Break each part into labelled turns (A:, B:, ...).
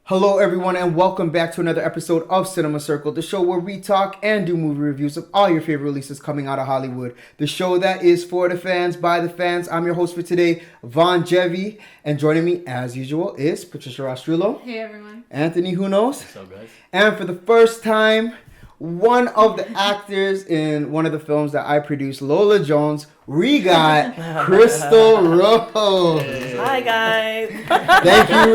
A: Hello, everyone, and welcome back to another episode of Cinema Circle, the show where we talk and do movie reviews of all your favorite releases coming out of Hollywood. The show that is for the fans, by the fans. I'm your host for today, VonJevy, and joining me, as usual, is Patricia Rostrillo.
B: Hey, everyone.
A: Anthony Who Knows.
C: What's up, guys?
A: And for the first time, one of the actors in one of the films that I produced, Lola Jones, we got Crystal Rose.
C: Hey.
D: Hi guys.
A: Thank you.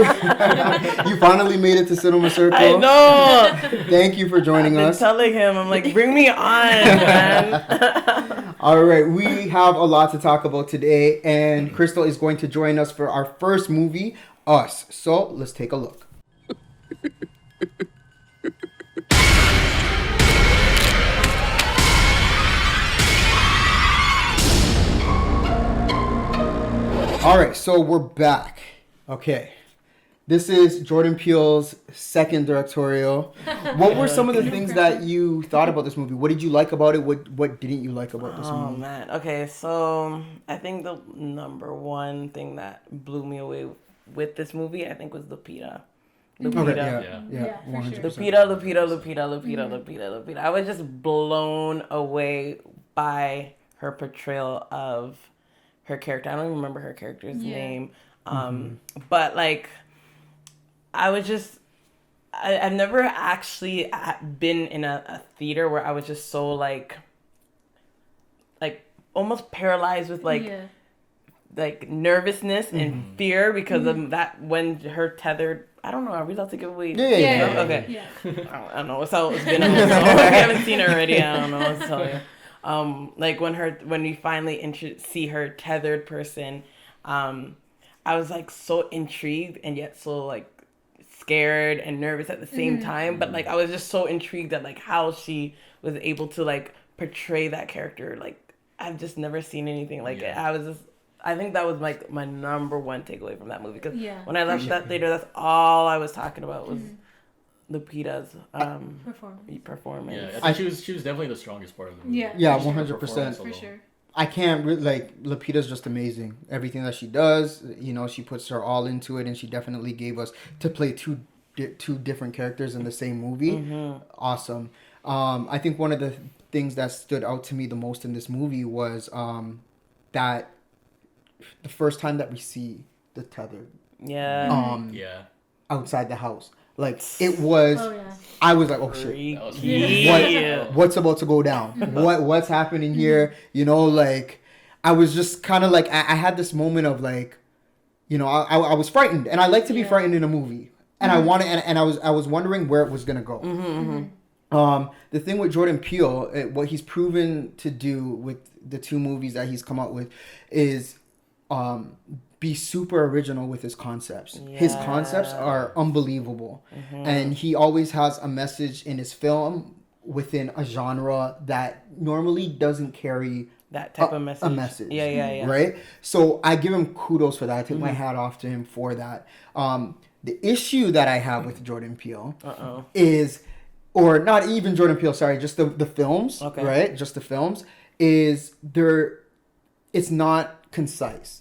A: You finally made it to Cinema Circle.
D: I know.
A: Thank you for joining
D: I've been
A: us.
D: telling him, I'm like, bring me on, man.
A: All right, we have a lot to talk about today, and Crystal is going to join us for our first movie, Us. So let's take a look. All right, so we're back. Okay. This is Jordan Peele's second directorial. What were some of the things that you thought about this movie? What did you like about it? What didn't you like about this
D: Oh
A: movie?
D: man. Okay, so I think the number one thing that blew me away with this movie, I think, was Lupita.
A: Okay,
C: Yeah.
A: yeah,
B: for
A: 100%.
B: sure.
D: Lupita. I was just blown away by her portrayal of her character. I don't even remember her character's name. But like, I've never actually been in a theater where I was just so like almost paralyzed with like nervousness and fear because of that when her tethered. I don't know. Are we allowed to give away?
A: Yeah.
D: Okay.
B: Yeah.
D: I don't know. It's been on. So I haven't seen her already. I don't know what to tell you. Like when we finally see her tethered person, I was like so intrigued and yet so like scared and nervous at the same time. But like I was just so intrigued at like how she was able to like portray that character. Like I've just never seen anything like it. I think that was like my number one takeaway from that movie because when I left that theater, that's all I was talking about was Lupita's performance.
C: Yeah, I think she was definitely the strongest part of the movie.
A: Yeah,
C: Just her
A: 100%.
C: performance
B: For
C: alone.
B: sure.
A: I can't like Lupita's just amazing. Everything that she does, you know, she puts her all into it, and she definitely gave us to play two different characters in the same movie. Awesome. I think one of the things that stood out to me the most in this movie was that the first time that we see the tether
D: Yeah.
A: outside the house. Like it was I was like, oh shit.
C: That was
A: What's about to go down? What's happening here? You know, like I was just kind of like I had this moment of like, you know, I was frightened, and I like to be frightened in a movie, and I wanted, and I was wondering where it was gonna go. The thing with Jordan Peele, what he's proven to do with the two movies that he's come out with, is be super original with his concepts. His concepts are unbelievable. And he always has a message in his film within a genre that normally doesn't carry
D: that type of message.
A: a message.
D: Yeah.
A: Right? So I give him kudos for that. I take my hat off to him for that. The issue that I have with Jordan Peele is, or not even Jordan Peele, sorry, just the films, right? Just the films, is it's not concise.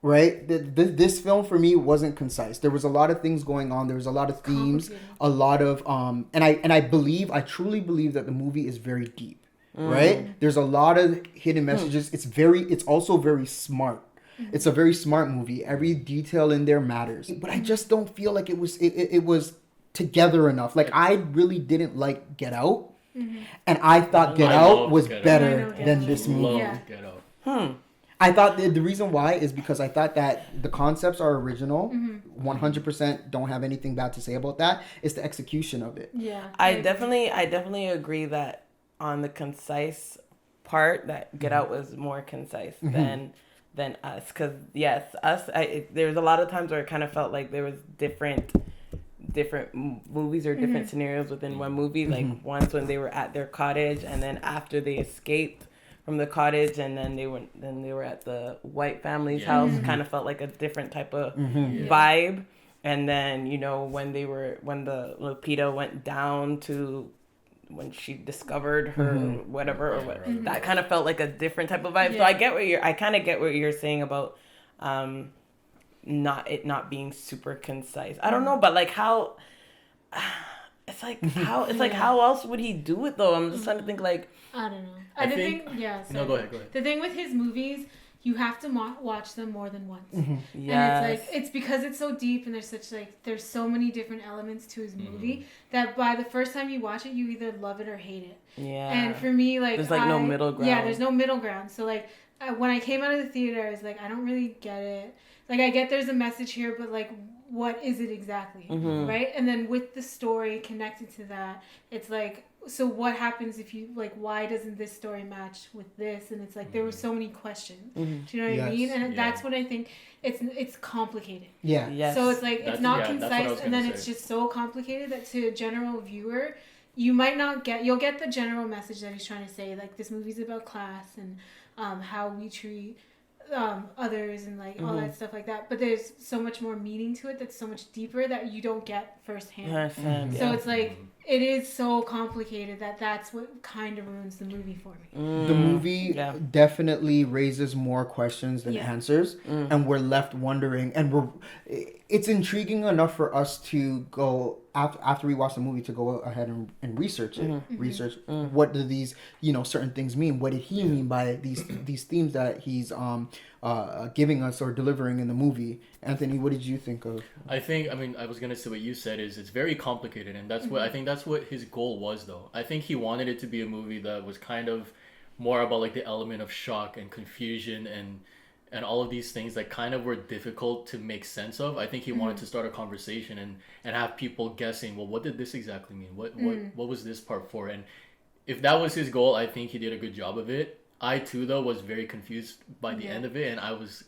A: Right? This film for me wasn't concise. There was a lot of things going on. There was a lot of themes, a lot of and I truly believe that the movie is very deep. Right? There's a lot of hidden messages. It's also very smart. It's a very smart movie. Every detail in there matters. But I just don't feel like it was together enough. Like I really didn't like Get Out. And I thought Get Out was better than this movie.
C: Get Out.
A: I thought the reason why is because I thought that the concepts are original. 100% don't have anything bad to say about that. It's the execution of it.
B: Yeah.
D: I definitely agree that on the concise part that Get Out was more concise than Us, because Us, there was a lot of times where it kind of felt like there was different movies or different scenarios within one movie. Like once when they were at their cottage, and then after they escaped from the cottage, and then they were at the white family's house. Kind of felt like a different type of vibe. And then, you know, when the Lupita went down to when she discovered her whatever, that kind of felt like a different type of vibe. So I kind of get what you're saying about not being super concise. I don't know, but like how how else would he do it though? I'm just trying to think like
E: I don't know.
C: I think no, go ahead.
E: The thing with his movies, you have to watch them more than once.
D: Yeah.
E: And it's because it's so deep and there's so many different elements to his movie that by the first time you watch it, you either love it or hate it.
D: Yeah.
E: And for me, like,
D: there's no middle ground.
E: Yeah, there's no middle ground. So like, when I came out of the theater, I was like, I don't really get it. Like, I get there's a message here, but like, what is it exactly? Right? And then with the story connected to that, it's like, so what happens if you, like, why doesn't this story match with this? And it's like, there were so many questions. Do you know what I mean? And that's what I think, it's complicated.
A: Yeah.
D: Yes.
E: So it's like, it's not concise, and then
C: say.
E: it's just so complicated that to a general viewer, you might not you'll get the general message that he's trying to say, like, this movie's about class and how we treat others and like all that stuff like that, but there's so much more meaning to it that's so much deeper that you don't get firsthand. So it's like it is so complicated that's what kind of ruins the movie for me.
A: The movie definitely raises more questions than answers, and we're left wondering, and it's intriguing enough for us to go after we watch the movie to go ahead and research it. Research what do these certain things mean? What did he mean by these themes that he's giving us or delivering in the movie? Anthony, what did you think of?
C: I was gonna say what you said is it's very complicated, and that's what I think that's what his goal was though. I think he wanted it to be a movie that was kind of more about like the element of shock and confusion and all of these things that kind of were difficult to make sense of. I think he wanted to start a conversation and have people guessing, well, what did this exactly mean? What was this part for? And if that was his goal, I think he did a good job of it. I too though was very confused by the end of it, and I was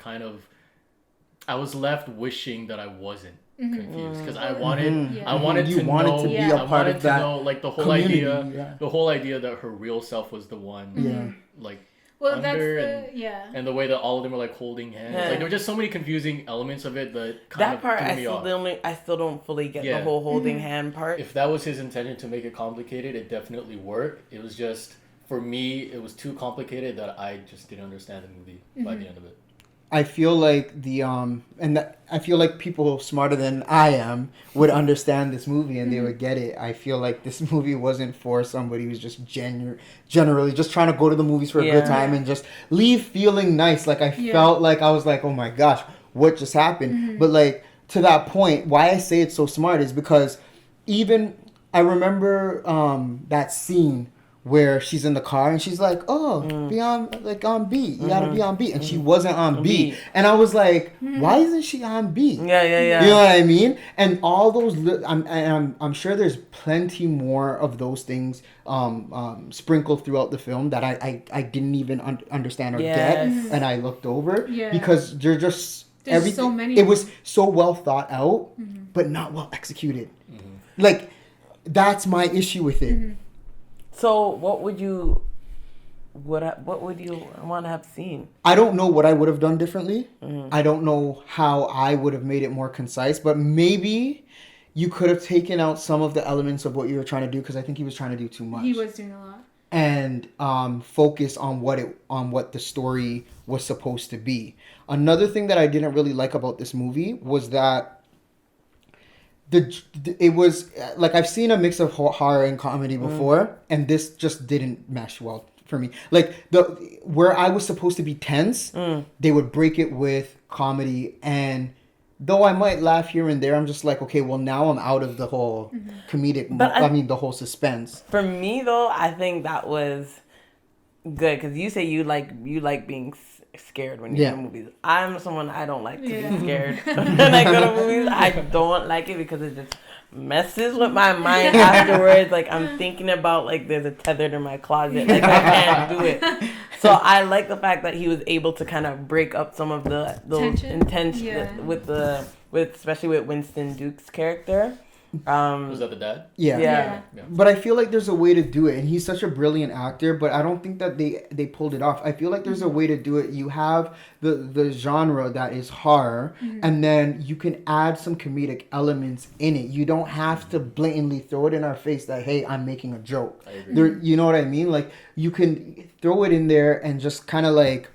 C: left wishing that I wasn't confused because I wanted to be a part of that. Like the whole idea that her real self was the one. Like.
E: Well,
C: under and the way that all of them were like holding hands. Like there were just so many confusing elements of it that kind of threw me off.
D: I still don't fully get the whole holding hand part.
C: If that was his intention to make it complicated, it definitely worked. It was just, for me, it was too complicated that I just didn't understand the movie by the end of it.
A: I feel like I feel like people smarter than I am would understand this movie and they would get it. I feel like this movie wasn't for somebody who's just generally just trying to go to the movies for a good time and just leave feeling nice. Like I felt like I was like, oh my gosh, what just happened? But like to that point, why I say it's so smart is because even I remember that scene where she's in the car and she's like, be on beat. You gotta be on beat. And she wasn't on beat. And I was like, why isn't she on beat?
D: Yeah.
A: You know what I mean? And all those, I'm sure there's plenty more of those things sprinkled throughout the film that I didn't even understand or get. And I looked over because there's everything.
E: So many.
A: It was so well thought out, but not well executed. Like, that's my issue with it.
D: So what would you want to have seen?
A: I don't know what I would have done differently. I don't know how I would have made it more concise, but maybe you could have taken out some of the elements of what you were trying to do, because I think he was trying to do too much.
E: He was doing a lot.
A: And focus on what the story was supposed to be. Another thing that I didn't really like about this movie was that it was like, I've seen a mix of horror and comedy before, and this just didn't mesh well for me. Like where I was supposed to be tense, they would break it with comedy, and though I might laugh here and there, I'm just like, okay, well now I'm out of the whole comedic. The whole suspense.
D: For me though, I think that was good because you say you like being scared when you go to movies. I'm someone, I don't like to be scared when I go to movies. I don't like it because it just messes with my mind afterwards. Like I'm thinking about like there's a tether in my closet. Like I can't do it. So I like the fact that he was able to kind of break up some of those intention with especially with Winston Duke's character.
C: Was that the dad?
A: Yeah. But I feel like there's a way to do it, and he's such a brilliant actor, but I don't think that they pulled it off. I feel like there's a way to do it. You have the genre that is horror, and then you can add some comedic elements in it. You don't have to blatantly throw it in our face that, hey, I'm making a joke. I agree. You know what I mean? Like, you can throw it in there and just kind of like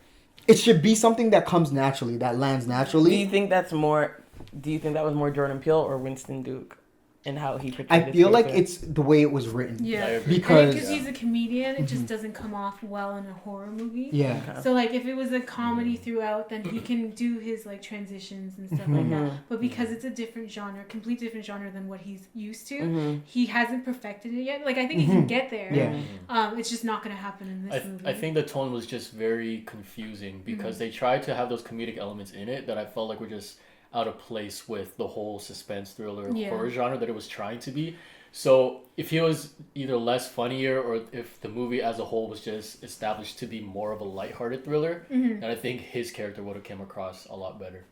A: It should be something that comes naturally, that lands naturally.
D: Do you think that was more Jordan Peele or Winston Duke in how he portrayed
A: I feel like it's the way it was written.
E: Yeah,
A: because
E: he's a comedian, it just doesn't come off well in a horror movie.
A: Yeah.
D: Okay.
E: So like if it was a comedy throughout, then he can do his like transitions and stuff like that. But because it's a different genre, complete different genre than what he's used to, he hasn't perfected it yet. Like I think he can get there.
A: Yeah.
E: It's just not going to happen in this movie.
C: I think the tone was just very confusing because they tried to have those comedic elements in it that I felt like were just out of place with the whole suspense thriller horror genre that it was trying to be. So if he was either less funnier or if the movie as a whole was just established to be more of a lighthearted thriller, then I think his character would have come across a lot better.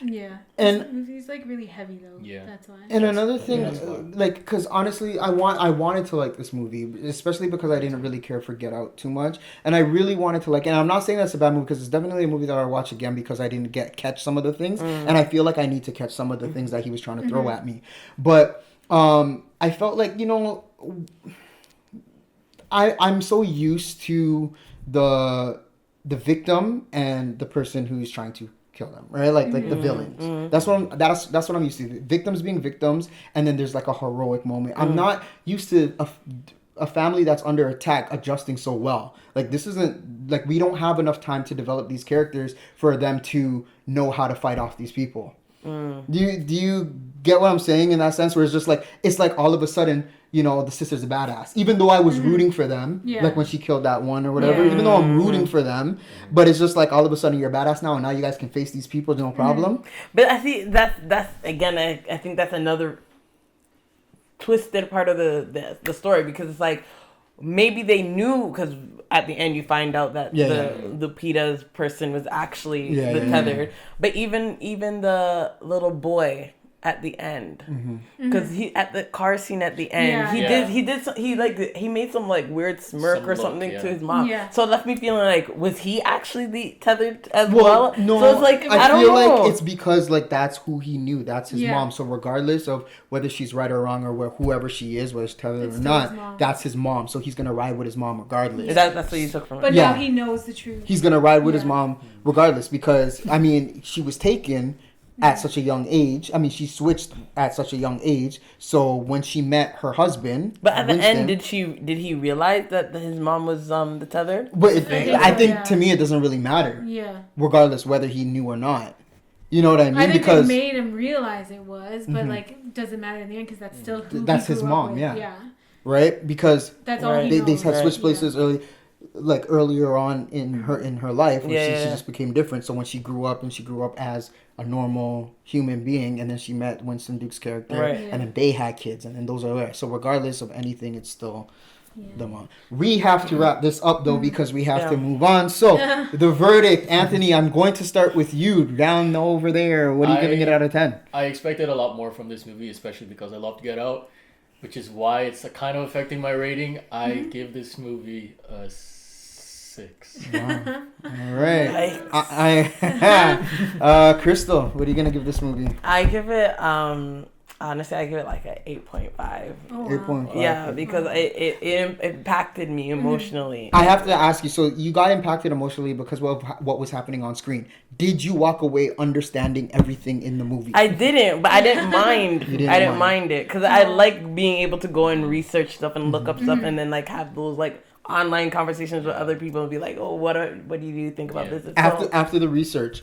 E: Yeah.
A: And
E: this movie's like really heavy though.
C: Yeah.
E: That's why.
A: And another thing, like, because honestly, I wanted to like this movie, especially because I didn't really care for Get Out too much, and I really wanted to like. And I'm not saying that's a bad movie because it's definitely a movie that I'll watch again because I didn't catch some of the things, and I feel like I need to catch some of the things that he was trying to throw at me. But I felt like I'm so used to the victim and the person who's trying to kill them, right? Like the villains. That's what I'm used to. Victims being victims, and then there's like a heroic moment. I'm not used to a family that's under attack adjusting so well. Like this isn't like we don't have enough time to develop these characters for them to know how to fight off these people. Do you get what I'm saying in that sense? Where it's like all of a sudden, the sister's a badass. Even though I was rooting for them, like when she killed that one or whatever, even though I'm rooting for them, but it's just like all of a sudden you're a badass now and now you guys can face these people, no problem.
D: But I think that's again, I think that's another twisted part of the story because it's like maybe they knew because at the end you find out that the PETA's person was actually the tethered. But even the little boy at the end, because he at the car scene at the end, he made some like weird smirk or something to his mom. Yeah. So it left me feeling like was he actually the tethered as well?
A: No,
D: so it's like I don't
A: feel
D: know.
A: like it's because like that's who he knew. That's his mom. So regardless of whether she's right or wrong or whoever she is, whether she's tethered or not, that's his mom. So he's gonna ride with his mom regardless.
D: That's what you took from it.
E: But now he knows the truth.
A: He's gonna ride with his mom regardless because I mean she was taken at such a young age. I mean, she switched at such a young age. So when she met her husband,
D: but at the end, did he realize that his mom was the tethered?
A: But I think to me it doesn't really matter.
E: Yeah.
A: Regardless whether he knew or not. You know what I mean?
E: I think
A: because
E: they made him realize it was, but like, doesn't matter in the end because that's still who
A: that's
E: he
A: his
E: grew
A: mom.
E: up with.
A: Yeah. Right? Because
E: that's all he
A: they
E: knows.
A: had switched places earlier on in her life when she just became different. So when she grew up as a normal human being, and then she met Winston Duke's character, and then they had kids, and then those are there. So regardless of anything, it's still the mom. We have to wrap this up though because we have to move on. So the verdict, Anthony, I'm going to start with you down over there. What are you giving it out of 10?
C: I expected a lot more from this movie, especially because I loved Get Out, which is why it's kind of affecting my rating. I give this movie a 6.
A: Wow. All right. Crystal, what are you gonna give this movie?
D: I give it honestly I give it like an 8.5.
A: 8.5.
D: Yeah, because it impacted me emotionally.
A: I have to ask you, so you got impacted emotionally because of what was happening on screen. Did you walk away understanding everything in the movie?
D: I didn't, but I didn't mind.
A: I
D: didn't mind it because I like being able to go and research stuff and look up stuff and then like have those like online conversations with other people and be like, oh, what do you think about this?
A: After the research,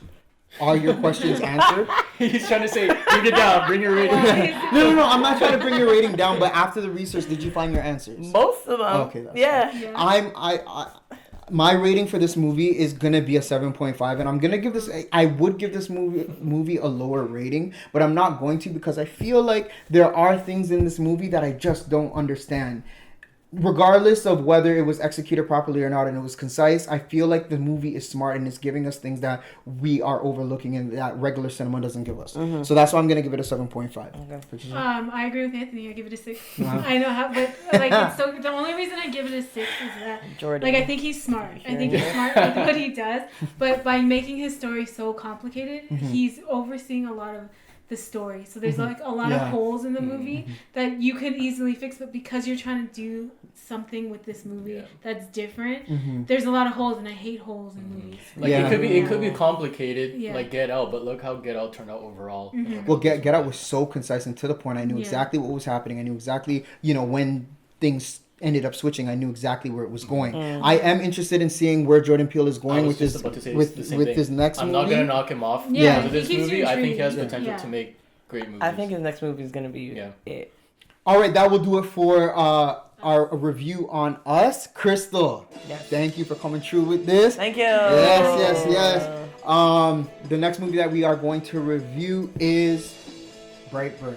A: are your questions answered?
C: He's trying to say, bring it down, bring your rating down.
A: No, I'm not trying to bring your rating down, but after the research, did you find your answers?
D: Most of them.
A: Okay, that's fine. My rating for this movie is gonna be a 7.5, and I'm gonna give this. I would give this movie a lower rating, but I'm not going to because I feel like there are things in this movie that I just don't understand. Regardless of whether it was executed properly or not and it was concise, I feel like the movie is smart and it's giving us things that we are overlooking and that regular cinema doesn't give us. So that's why I'm going to give it a 7.5.
D: Okay.
E: I agree with Anthony. I give it a 6. I know how, but like it's so the only reason I give it a 6 is that
D: Jordan.
E: like I think he's smart. I think he's smart with what he does, but by making his story so complicated, he's overseeing a lot of the story. So there's like a lot of holes in the movie that you could easily fix, but because you're trying to do something with this movie that's different, there's a lot of holes, and I hate holes in movies.
C: Like it could be complicated, like Get Out, but look how Get Out turned out overall.
A: Well, Get Out was so concise and to the point. I knew exactly what was happening. I knew exactly, when things ended up switching. I knew exactly where it was going. I am interested in seeing where Jordan Peele is going with his his next movie.
C: I'm not gonna knock him off.
E: Yeah,
C: because of this movie, I think he has potential to make great movies.
D: I think his next movie is gonna be it.
A: All right, that will do it for our review on Us. Crystal, thank you for coming through with this.
D: Thank you.
A: Yes. The next movie that we are going to review is Brightburn.